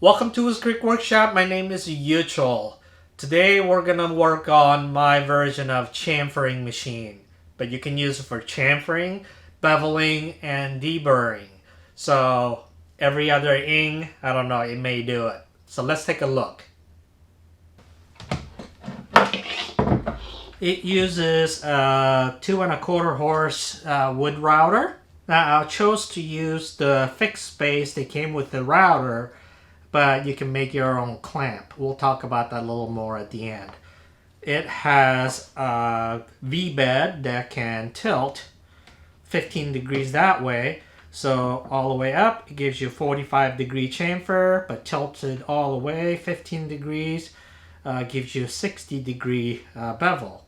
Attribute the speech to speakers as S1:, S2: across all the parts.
S1: Welcome to his Creek Workshop. My name is Yuchol. Today we're gonna work on my version of chamfering machine, but you can use it for chamfering, beveling, and deburring. So every other ing, I don't know, it may do it. So let's take a look. It uses a 2¼ horse wood router. Now I chose to use the fixed base that came with the router, but you can make your own clamp. We'll talk about that a little more at the end. It has a V-bed that can tilt 15 degrees that way. So all the way up, it gives you 45-degree chamfer, but tilted all the way 15 degrees gives you 60-degree bevel,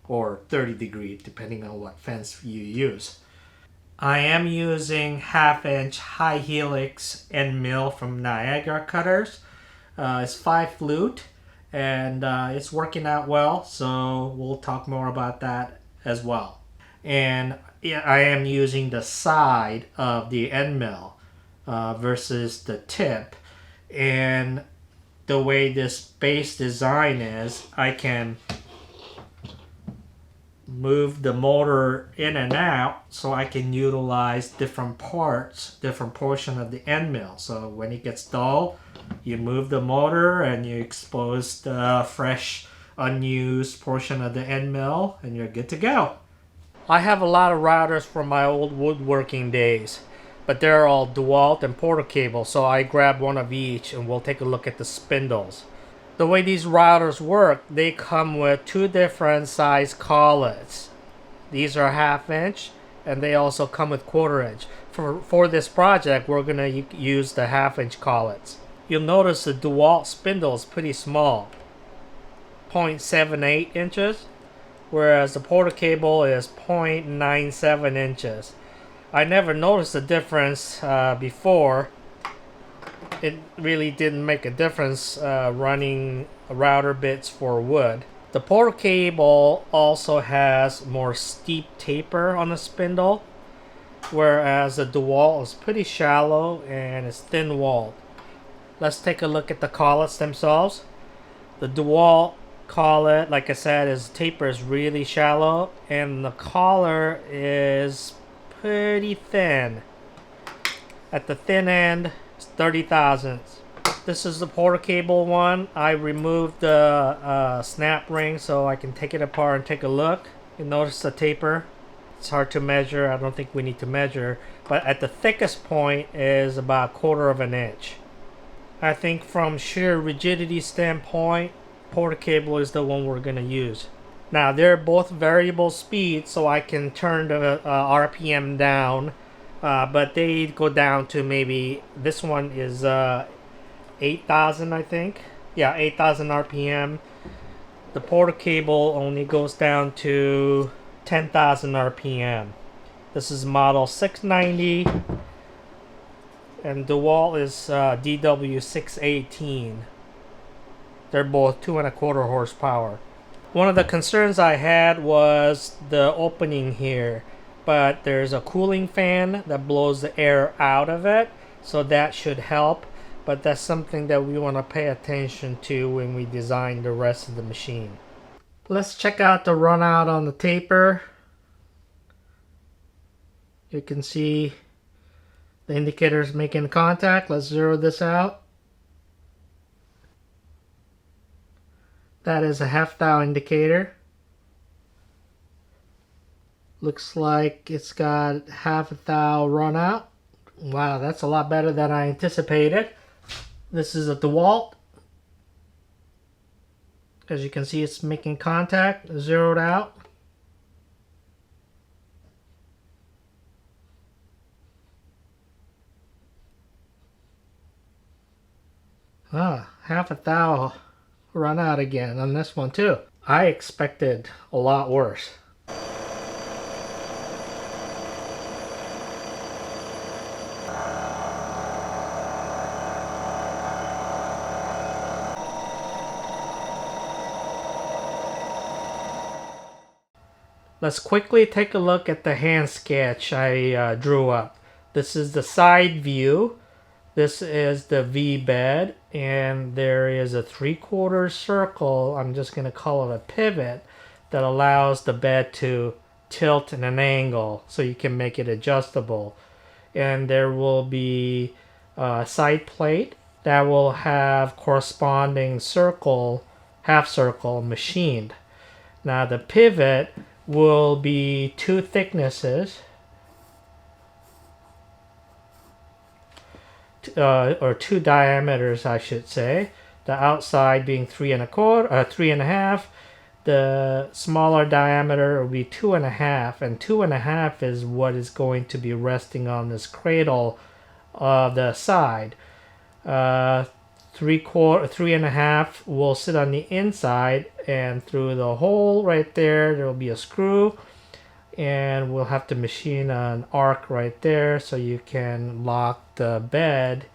S1: or 30-degree, depending on what fence you use. I am using 1/2-inch high helix end mill from Niagara Cutters. It's 5 flute and it's working out well, so we'll talk more about that as well. And I am using the side of the end mill versus the tip, and the way this base design is, I can move the motor in and out so I can utilize different parts, different portion of the end mill. So when it gets dull, you move the motor and you expose the fresh unused portion of the end mill and you're good to go. I have a lot of routers from my old woodworking days, but they're all DeWalt and Porter cable, so I grabbed one of each and we'll take a look at the spindles. The way these routers work, they come with 2 different size collets. These are 1/2-inch, and they also come with 1/4-inch. For this project, we're going to use the 1/2-inch collets. You'll notice the DeWalt spindle is pretty small, 0.78 inches, whereas the Porter cable is 0.97 inches. I never noticed the difference before. It really didn't make a difference running router bits for wood. The Porter cable also has more steep taper on the spindle, whereas the DeWalt is pretty shallow and it's thin-walled. Let's take a look at the collets themselves. The DeWalt collet, like I said, taper is really shallow, and the collar is pretty thin. At the thin end, 30 thousandths. This is the Porter cable one. I removed the snap ring so I can take it apart and take a look. You notice the taper. It's hard to measure. I don't think we need to measure, but at the thickest point is about 1/4 inch. I think from sheer rigidity standpoint, Porter cable is the one we're going to use. Now they're both variable speed, so I can turn the RPM down. But they go down to maybe, this one is 8,000, I think. Yeah, 8,000 RPM. The Porter cable only goes down to 10,000 RPM. This is model 690, and DeWalt is DW618. They're both 2¼ horsepower. One of the concerns I had was the opening here, but there's a cooling fan that blows the air out of it, so that should help, but that's something that we want to pay attention to when we design the rest of the machine. Let's check out the run out on the taper. You can see the indicators making contact. Let's zero this out. That is a 1/2 thou indicator. Looks like it's got 1/2 thou run out. Wow, that's a lot better than I anticipated. This is a DeWalt. As you can see, it's making contact, zeroed out. Ah, 1/2 thou run out again on this one too. I expected a lot worse. Let's quickly take a look at the hand sketch I drew up. This is the side view. This is the V-bed, and there is a 3/4 circle. I'm just going to call it a pivot that allows the bed to tilt in an angle so you can make it adjustable. And there will be a side plate that will have corresponding circle, half circle machined. Now the pivot will be 2 thicknesses, or 2 diameters, I should say. The outside being 3.25. The smaller diameter will be 2.5, and 2.5 is what is going to be resting on this cradle of the side. 3.5 will sit on the inside, and through the hole right there will be a screw, and we'll have to machine an arc right there so you can lock the bed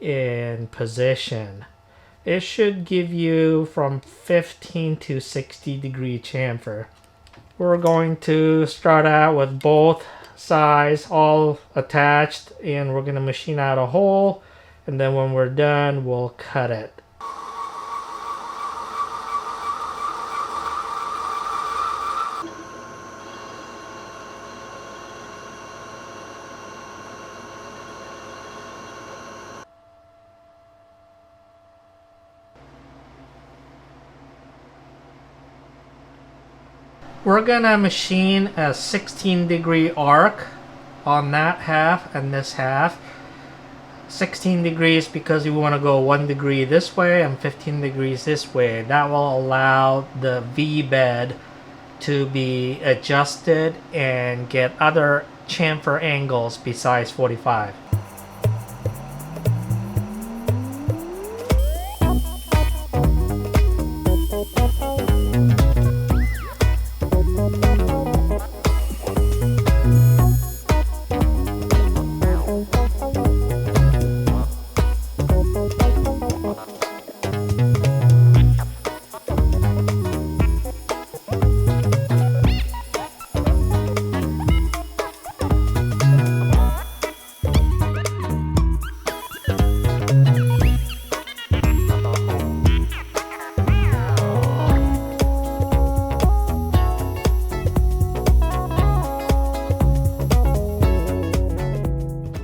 S1: in position. It should give you from 15 to 60 degree chamfer. We're going to start out with both sides all attached, and we're going to machine out a hole, and then when we're done we'll cut it. We're gonna machine a 16 degree arc on that half and this half. 16 degrees because we want to go 1 degree this way and 15 degrees this way. That will allow the V-bed to be adjusted and get other chamfer angles besides 45.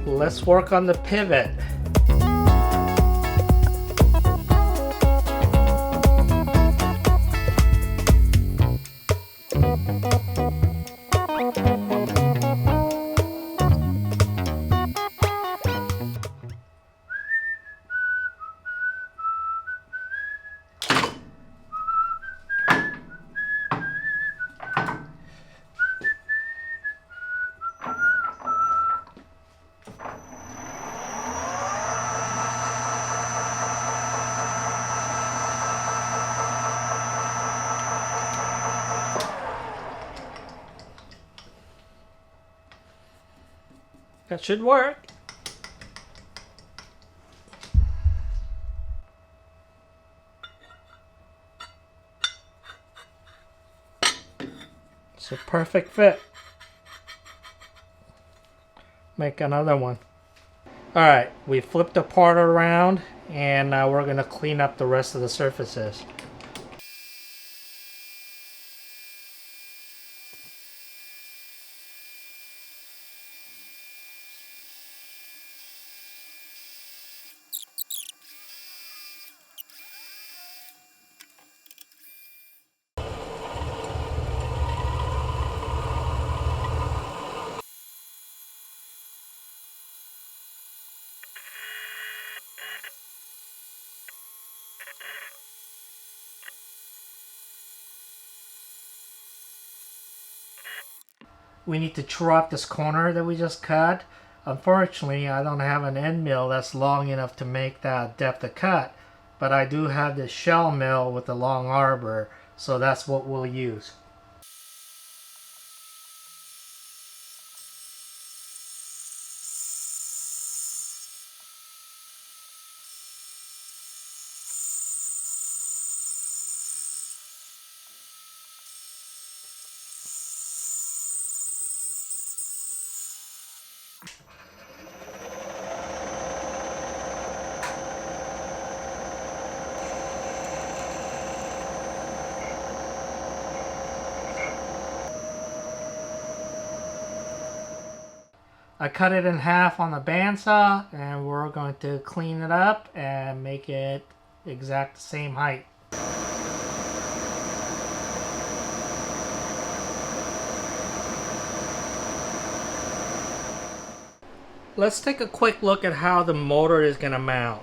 S1: Let's work on the pivot. That should work. It's a perfect fit. Make another one. Alright, we flipped the part around, and now we're going to clean up the rest of the surfaces. We need to true up this corner that we just cut. Unfortunately, I don't have an end mill that's long enough to make that depth of cut, but I do have this shell mill with a long arbor, so that's what we'll use. I cut it in half on the bandsaw, and we're going to clean it up and make it exact same height. Let's take a quick look at how the motor is going to mount.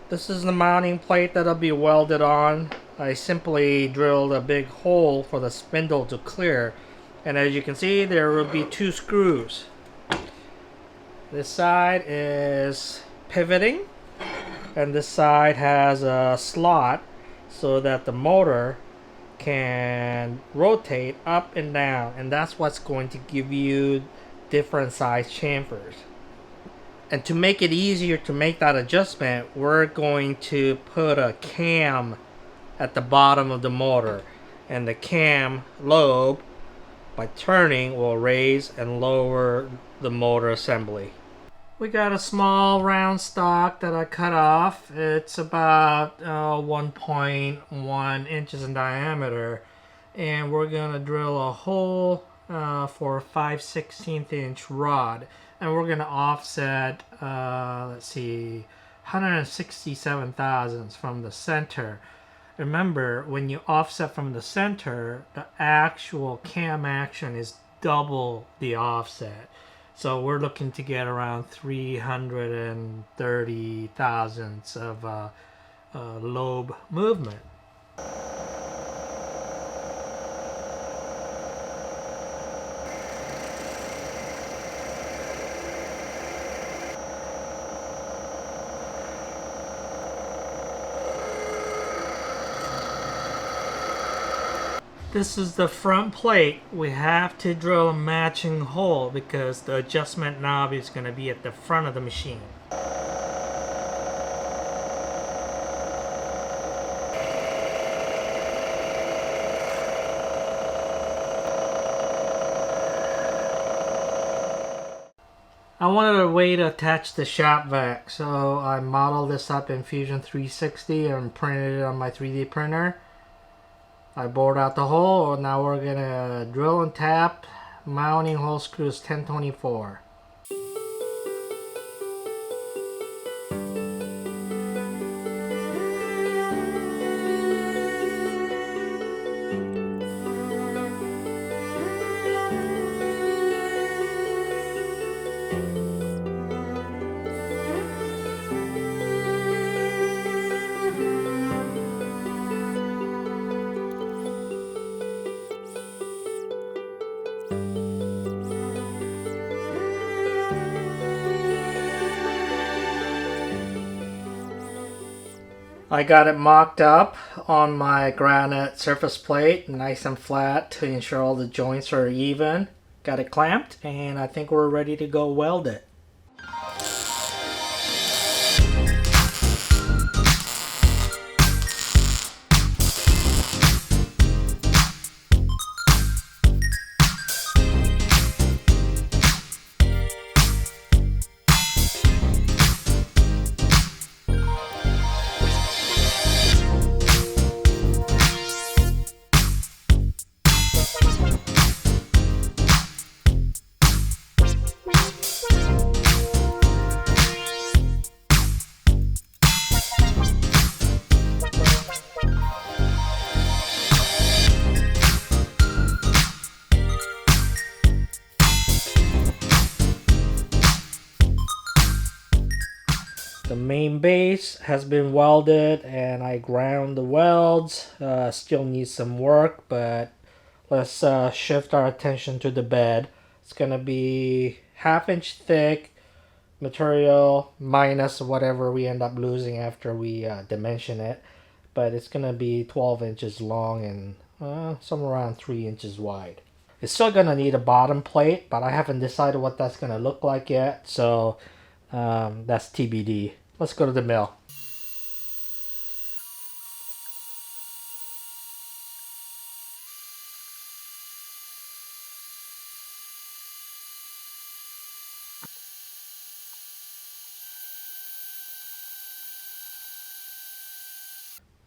S1: This is the mounting plate that'll be welded on. I simply drilled a big hole for the spindle to clear, and as you can see, there will be 2 screws. This side is pivoting, and this side has a slot so that the motor can rotate up and down, and that's what's going to give you different size chamfers. And to make it easier to make that adjustment, we're going to put a cam at the bottom of the motor, and the cam lobe, by turning, will raise and lower the motor assembly. We got a small round stock that I cut off. It's about 1.1 inches in diameter, and we're gonna drill a hole for a 5/16 inch rod, and we're gonna offset let's see, 167 thousandths from the center. Remember, when you offset from the center, the actual cam action is double the offset. So we're looking to get around 330 thousandths of lobe movement. This is the front plate. We have to drill a matching hole because the adjustment knob is going to be at the front of the machine. I wanted a way to attach the shop vac, so I modeled this up in Fusion 360 and printed it on my 3D printer. I bored out the hole. Now we're gonna drill and tap mounting hole screws 1024. I got it mocked up on my granite surface plate, nice and flat, to ensure all the joints are even. Got it clamped, and I think we're ready to go weld it. The main base has been welded and I ground the welds. Still needs some work, but let's shift our attention to the bed. It's gonna be 1/2 inch thick material minus whatever we end up losing after we dimension it, but it's gonna be 12 inches long and somewhere around 3 inches wide. It's still gonna need a bottom plate, but I haven't decided what that's gonna look like yet, so that's TBD. Let's go to the mill.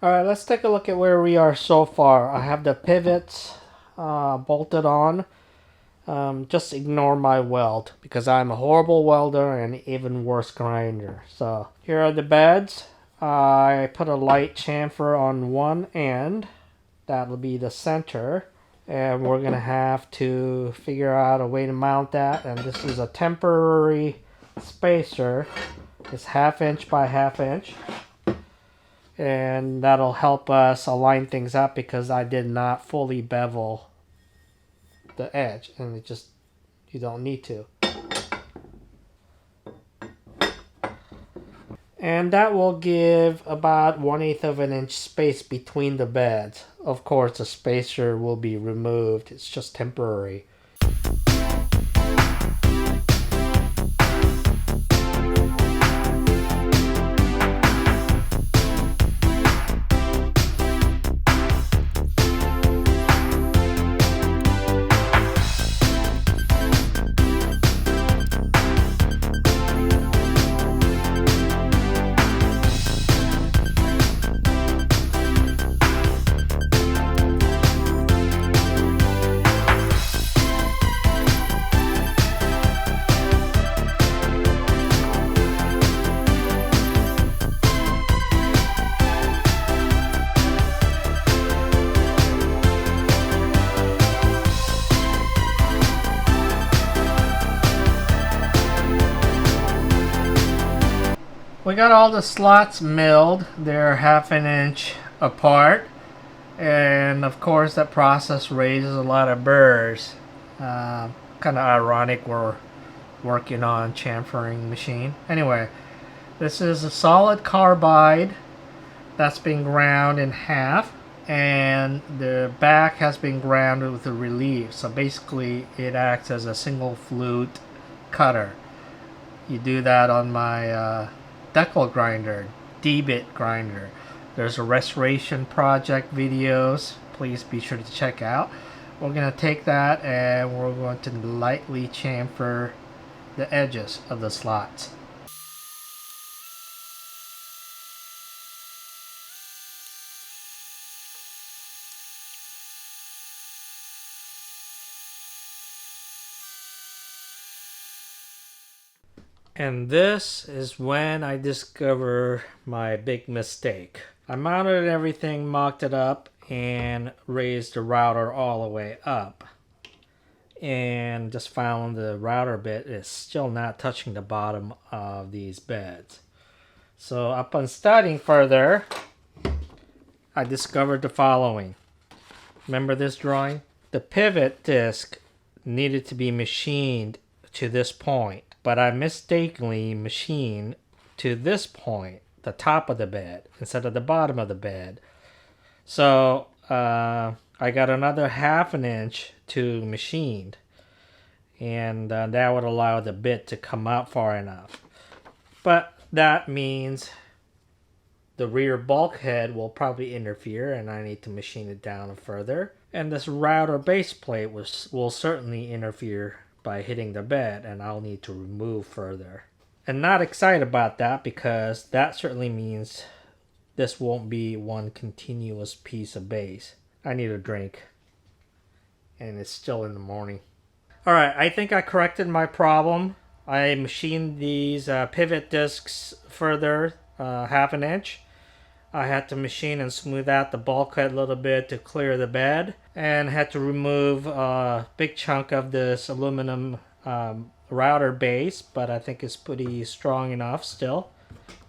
S1: Alright, let's take a look at where we are so far. I have the pivots bolted on. just ignore my weld because I'm a horrible welder and even worse grinder. So here are the beds. I put a light chamfer on one end. That'll be the center. And we're going to have to figure out a way to mount that. And this is a temporary spacer. It's 1/2 inch by 1/2 inch. And that'll help us align things up because I did not fully bevel the edge. And you don't need to. And that will give about 1/8 of an inch space between the beds. Of course, the spacer will be removed. It's just temporary. We got all the slots milled. They're 1/2 inch apart. And of course that process raises a lot of burrs. Kind of ironic we're working on chamfering machine. Anyway, this is a solid carbide that's been ground in half. And the back has been ground with a relief. So basically it acts as a single flute cutter. You do that on my decal grinder, D-bit grinder. There's a restoration project videos. Please be sure to check out. We're going to take that and we're going to lightly chamfer the edges of the slots. And this is when I discover my big mistake. I mounted everything, mocked it up, and raised the router all the way up. And just found the router bit is still not touching the bottom of these beds. So upon studying further, I discovered the following. Remember this drawing? The pivot disc needed to be machined to this point. But I mistakenly machined to this point, the top of the bed, instead of the bottom of the bed. So I got another 1/2 inch to machined. And that would allow the bit to come out far enough. But that means the rear bulkhead will probably interfere and I need to machine it down further. And this router base plate will certainly interfere by hitting the bed, and I'll need to remove further. And not excited about that because that certainly means this won't be one continuous piece of base. I need a drink. And it's still in the morning. Alright, I think I corrected my problem. I machined these pivot discs further 1/2 inch. I had to machine and smooth out the bulkhead a little bit to clear the bed, and had to remove a big chunk of this aluminum router base, but I think it's pretty strong enough still.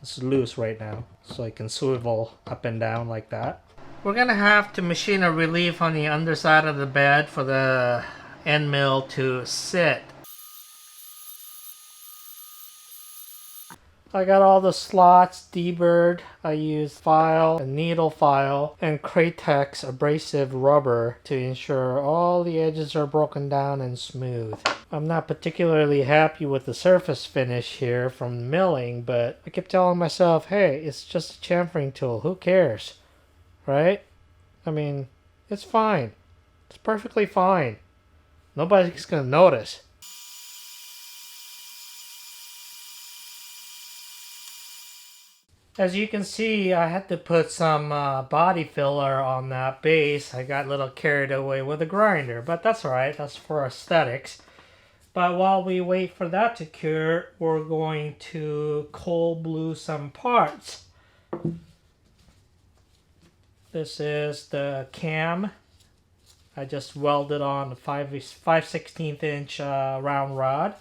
S1: It's loose right now, so I can swivel up and down like that. We're gonna have to machine a relief on the underside of the bed for the end mill to sit. I got all the slots deburred. I used file, a needle file, and Kratex abrasive rubber to ensure all the edges are broken down and smooth. I'm not particularly happy with the surface finish here from milling, but I kept telling myself, hey, it's just a chamfering tool. Who cares? Right? I mean, it's fine. It's perfectly fine. Nobody's gonna notice. As you can see, I had to put some body filler on that base. I got a little carried away with the grinder, but that's alright, that's for aesthetics. But while we wait for that to cure, we're going to cold blue some parts. This is the cam. I just welded on a 5/16 inch round rod.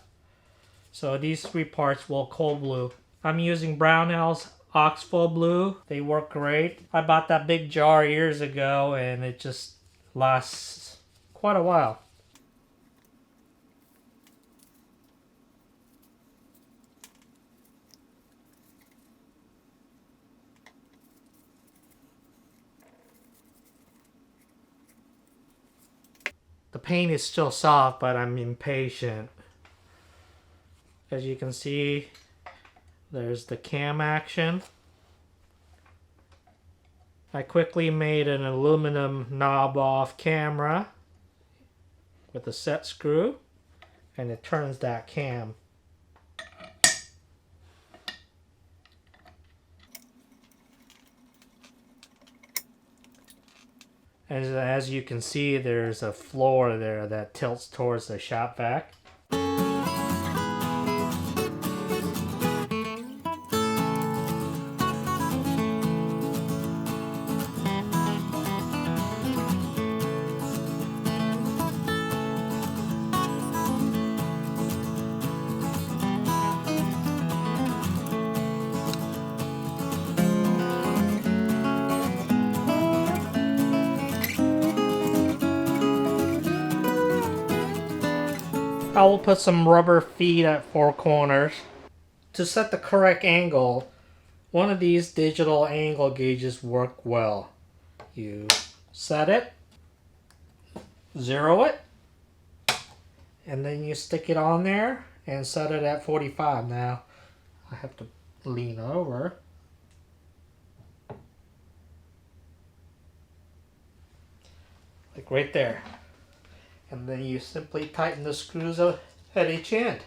S1: So these three parts will cold blue. I'm using Brownell's Oxbow Blue. They work great. I bought that big jar years ago and it just lasts quite a while. The paint is still soft, but I'm impatient. As you can see, there's the cam action. I quickly made an aluminum knob off camera with a set screw, and it turns that cam. As you can see, there's a floor there that tilts towards the shop vac. I will put some rubber feet at 4 corners. To set the correct angle, one of these digital angle gauges work well. You set it, zero it, and then you stick it on there and set it at 45. Now, I have to lean over. Like right there. And then you simply tighten the screws at each end.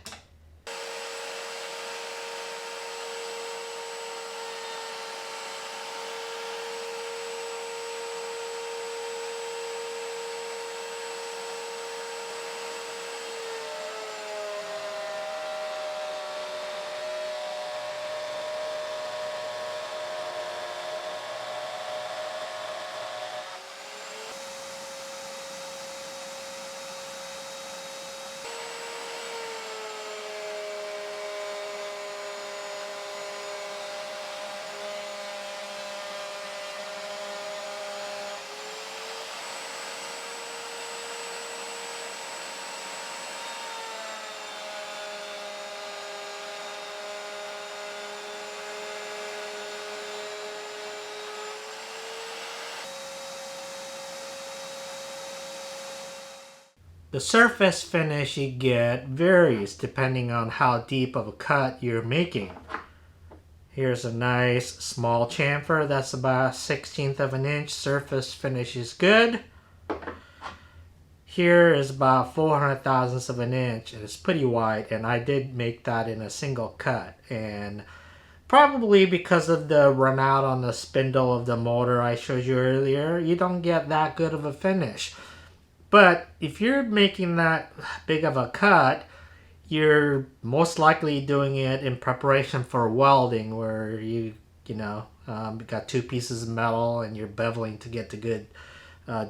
S1: The surface finish you get varies depending on how deep of a cut you're making. Here's a nice small chamfer that's about 1/16 of an inch. Surface finish is good. Here is about 400 thousandths of an inch and it's pretty wide, and I did make that in a single cut, and probably because of the run out on the spindle of the motor I showed you earlier, you don't get that good of a finish. But if you're making that big of a cut, you're most likely doing it in preparation for welding, where you got two pieces of metal and you're beveling to get the good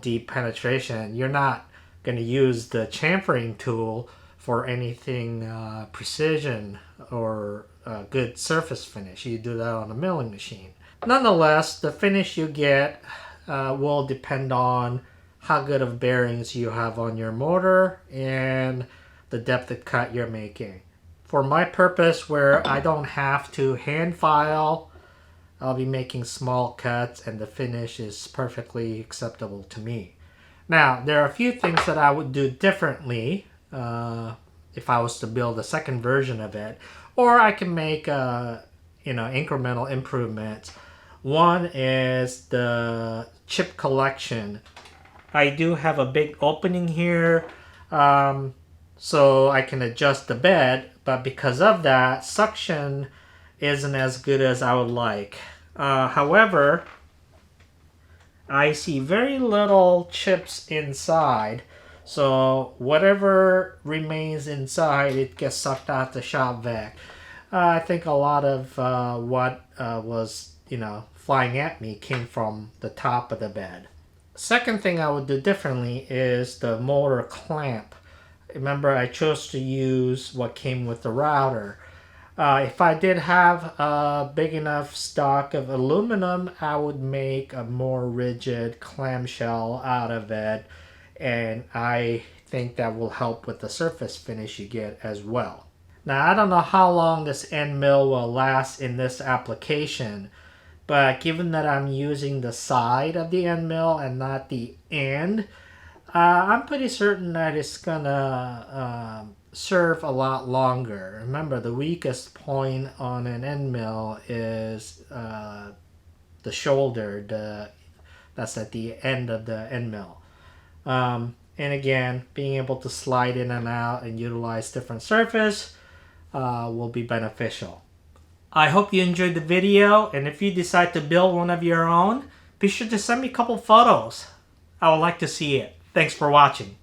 S1: deep penetration. You're not going to use the chamfering tool for anything precision or good surface finish. You do that on a milling machine. Nonetheless, the finish you get will depend on how good of bearings you have on your motor and the depth of cut you're making. For my purpose, where I don't have to hand file, I'll be making small cuts and the finish is perfectly acceptable to me. Now, there are a few things that I would do differently if I was to build a second version of it, or I can make incremental improvements. One is the chip collection. I do have a big opening here, so I can adjust the bed, but because of that, suction isn't as good as I would like. However, I see very little chips inside, so whatever remains inside, it gets sucked out the shop vac. I think a lot of what was, flying at me came from the top of the bed. Second thing I would do differently is the motor clamp. Remember, I chose to use what came with the router. If I did have a big enough stock of aluminum, I would make a more rigid clamshell out of it, and I think that will help with the surface finish you get as well. Now, I don't know how long this end mill will last in this application, but given that I'm using the side of the end mill and not the end, I'm pretty certain that it's gonna serve a lot longer. Remember, the weakest point on an end mill is the shoulder, that's at the end of the end mill. And again, being able to slide in and out and utilize different surface will be beneficial. I hope you enjoyed the video, and if you decide to build one of your own, be sure to send me a couple photos. I would like to see it. Thanks for watching.